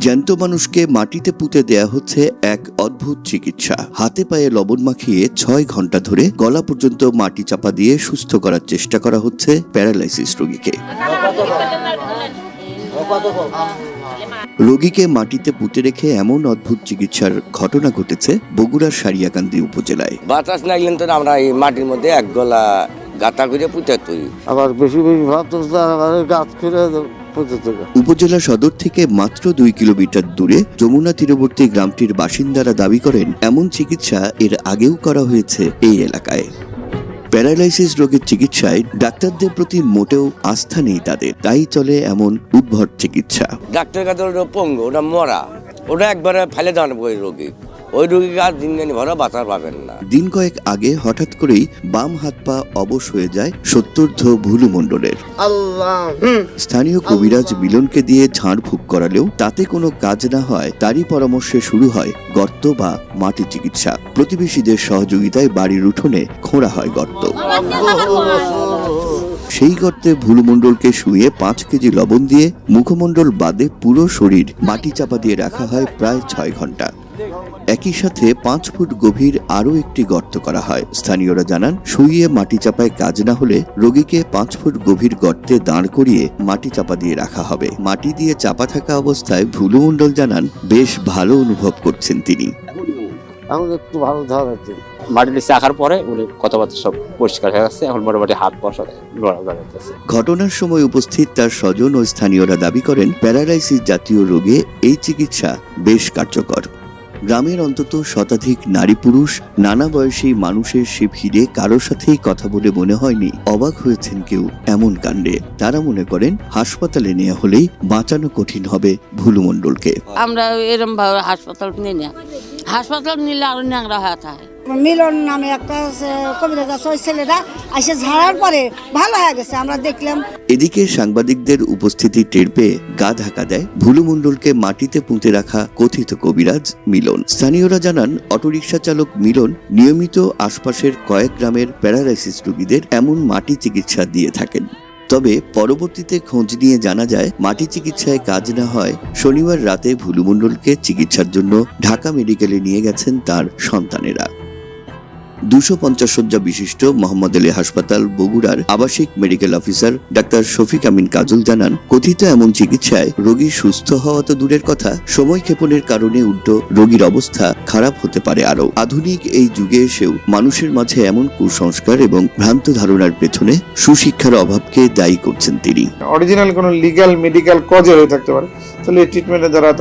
জ্যান্ত মানুষকে মাটিতে পুঁতে দেয়া হচ্ছে এক অদ্ভুত চিকিৎসা। হাতে পায়ে লবণ মাখিয়ে ৬ ঘন্টা ধরে গলা পর্যন্ত মাটি চাপা দিয়ে সুস্থ করার চেষ্টা করা হচ্ছে প্যারালাইসিস রোগীকে। রোগীকে মাটিতে পুঁতে রেখে এমন অদ্ভুত চিকিৎসার ঘটনা ঘটেছে বগুড়ার সারিয়াকান্দি উপজেলায়। বাতাস না গেলে তো আমরা এই মাটির মধ্যে এক গলা গাঁথা করে পুঁতে তুই আবার বেশি বেশি ভাবতো গাছ করে উপজেলা সদর থেকে মাত্র ২ কিলোমিটার দূরে যমুনা তীরবর্তী গ্রামটির বাসিন্দারা দাবি করেন এমন চিকিৎসা এর আগেও করা হয়েছে এই এলাকায়। প্যারালাইসিস রোগের চিকিৎসায় ডাক্তারদের প্রতি মোটেও আস্থা নেই তাদের, তাই চলে এমন উদ্ভট চিকিৎসা। ডাক্তার কাছে ওটা পঙ্গু, ওটা মরা, ওটা একবারে ফেলে দেওয়ানো ওই রোগী। ওই রোগীকে আর দিন দিন ভরা বাঁচার পাবেন না। দিন কয়েক আগে হঠাৎ করেই বাম হাত পা অবশ হয়ে যায় সত্তর্ধ ভুলু মণ্ডলের। স্থানীয় কবিরাজ মিলনকে দিয়ে ঝাড়ফুঁক করালেও তাতে কোনো কাজ না হয় তারই পরামর্শে শুরু হয় গর্ত বা মাটি চিকিৎসা। প্রতিবেশীদের সহযোগিতায় বাড়ির উঠোনে খোঁড়া হয় গর্ত। সেই গর্তে ভুলু মণ্ডলকে শুয়ে ৫ কেজি লবণ দিয়ে মুখমণ্ডল বাদে পুরো শরীর মাটি চাপা দিয়ে রাখা হয় প্রায় ৬ ঘন্টা। একই সাথে ৫ ফুট গভীর আরো একটি গর্ত করা হয়। স্থানীয়রা জানান শুইয়ে মাটি চাপায় কাজ না হলে রোগীকে ৫ ফুট গভীর গর্তে দাঁড় করিয়ে মাটি চাপা দিয়ে রাখা হবে। মাটি দিয়ে চাপা থাকা অবস্থায় ভুলু মণ্ডল জানান বেশ ভালো অনুভব করছেন তিনি। এখন একটু ভালো ধার আছে। মাটি নিচে রাখার পরে উনি কথাবার্তা সব পরিষ্কার হয়ে গেছে, এখন মোটামুটি হাত বসা যাচ্ছে। ঘটনার সময় উপস্থিত তার স্বজন ও স্থানীয়রা দাবি করেন প্যারালাইসিস জাতীয় রোগে এই চিকিৎসা বেশ কার্যকর। গ্রামের অন্তত শতাধিক নারী পুরুষ নানা বয়সী মানুষের সে ভিড়ে কারোর সাথেই কথা বলে মনে হয়নি অবাক হয়েছেন কেউ এমন কাণ্ডে। তারা মনে করেন হাসপাতালে নেওয়া হলেই বাঁচানো কঠিন হবে ভুলু মণ্ডলকে। আমরা এরকম ভাবে হাসপাতাল নিয়ে না, হাসপাতাল নিলে আরো ন্যাংরা হয়ে থাকে। মিলন নামে একটা কবিরাজ আছে, ওই ছেলেটা এসে ঝাড়ার পরে ভালো হয়ে গেছে আমরা দেখলাম। এদিকে সাংবাদিকদের উপস্থিতি টের পেয়ে গা ঢাকা দেয় ভুলু মণ্ডলকে মাটিতে পুঁতে রাখা কথিত কবিরাজ মিলন। স্থানীয়রা জানান অটোরিকশা চালক মিলন নিয়মিত আশপাশের কয়েক গ্রামের প্যারালাইসিস রোগীদের এমন মাটি চিকিৎসা দিয়ে থাকেন। তবে পরবর্তীতে খোঁজ নিয়ে জানা যায় মাটি চিকিৎসায় কাজ না হয় শনিবার রাতে ভুলু মণ্ডলকে চিকিৎসার জন্য ঢাকা মেডিকেলে নিয়ে গেছেন তার সন্তানেরা। ২৫০ শয্যা বিশিষ্ট মোহাম্মদ আলী হাসপাতাল বগুড়ার আবাসিক মেডিকেল অফিসার ডাক্তার শফিক আমিন কাজল জানান কথিত এমন চিকিৎসায় রোগী সুস্থ হওয়া তো দূরের কথা, সময় ক্ষেপণের কারণে উল্টো রোগীর অবস্থা খারাপ হতে পারে আরো। আধুনিক এই যুগে এসেও মানুষের মাঝে এমন কুসংস্কার এবং ভ্রান্ত ধারণার পেছনে সুশিক্ষার অভাবকে দায়ী করছেন তিনি। অরিজিনাল কোনো লিগ্যাল মেডিকেল কজে হয়ে থাকতে পারে, তাহলে এই ট্রিটমেন্টে যারা